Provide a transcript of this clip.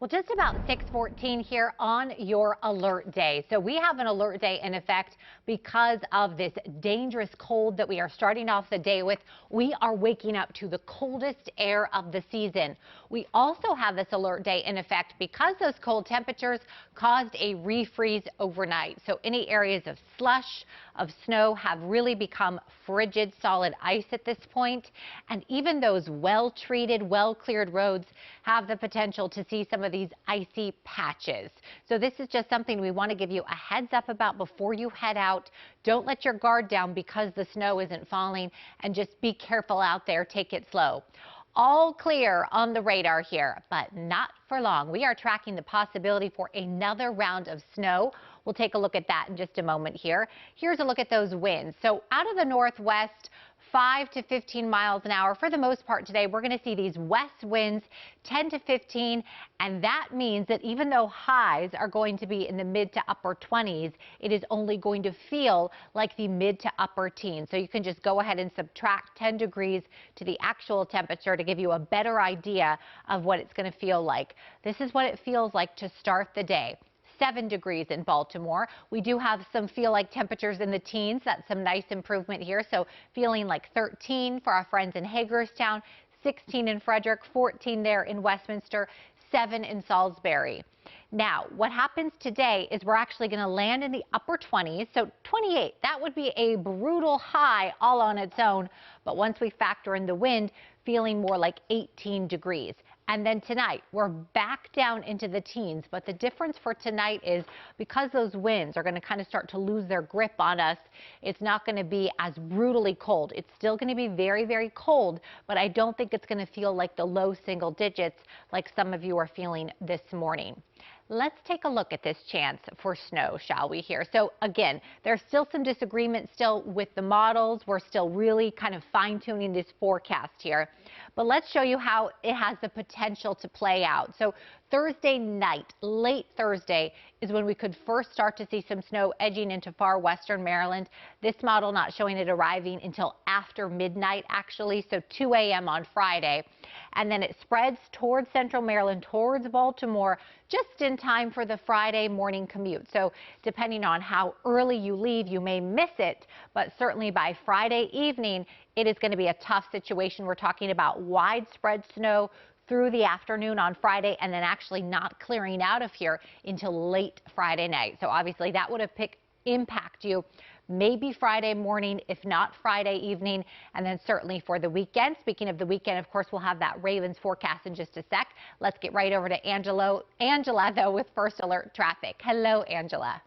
Well, just about 6:14 here on your alert day. So we have an alert day in effect because of this dangerous cold that we are starting off the day with. We are waking up to the coldest air of the season. We also have this alert day in effect because those cold temperatures caused a refreeze overnight. So any areas of slush, of snow have really become frigid, solid ice at this point. And even those well-treated, well-cleared roads have the potential to see some of these icy patches. So this is just something we want to give you a heads up about before you head out. Don't let your guard down because the snow isn't falling, and just be careful out there. Take it slow. All clear on the radar here, but not for long. We are tracking the possibility for another round of snow. We'll take a look at that in just a moment here. Here's a look at those winds. So out of the northwest, 5 to 15 miles an hour. For the most part today, we're going to see these west winds 10 to 15, and that means that even though highs are going to be in the mid to upper 20s, it is only going to feel like the mid to upper teens. So you can just go ahead and subtract 10 degrees to the actual temperature to give you a better idea of what it's going to feel like. This is what it feels like to start the day. 7 degrees in Baltimore. We do have some feel like temperatures in the teens. That's some nice improvement here. So feeling like 13 for our friends in Hagerstown, 16 in Frederick, 14 there in Westminster, 7 in Salisbury. Now, what happens today is we're actually going to land in the upper 20s, so 28. That would be a brutal high all on its own, but once we factor in the wind, feeling more like 18 degrees. And then tonight, we're back down into the teens, but the difference for tonight is because those winds are going to kind of start to lose their grip on us, it's not going to be as brutally cold. It's still going to be very, very cold, but I don't think it's going to feel like the low single digits like some of you are feeling this morning. Let's take a look at this chance for snow, shall we here? So again, there's still some disagreement still with the models. We're still really kind of fine-tuning this forecast here. But let's show you how it has the potential to play out. So Thursday night, late Thursday, is when we could first start to see some snow edging into far western Maryland. This model not showing it arriving until after midnight, actually, so 2 a.m. on Friday. And then it spreads towards central Maryland, towards Baltimore, just in time for the Friday morning commute. So depending on how early you leave, you may miss it, but certainly by Friday evening, it is going to be a tough situation. We're talking about widespread snow through the afternoon on Friday, and then actually not clearing out of here until late Friday night. So obviously that would have impact you maybe Friday morning, if not Friday evening, and then certainly for the weekend. Speaking of the weekend, of course, we'll have that Ravens forecast in just a sec. Let's get right over to Angela, though, with First Alert Traffic. Hello, Angela.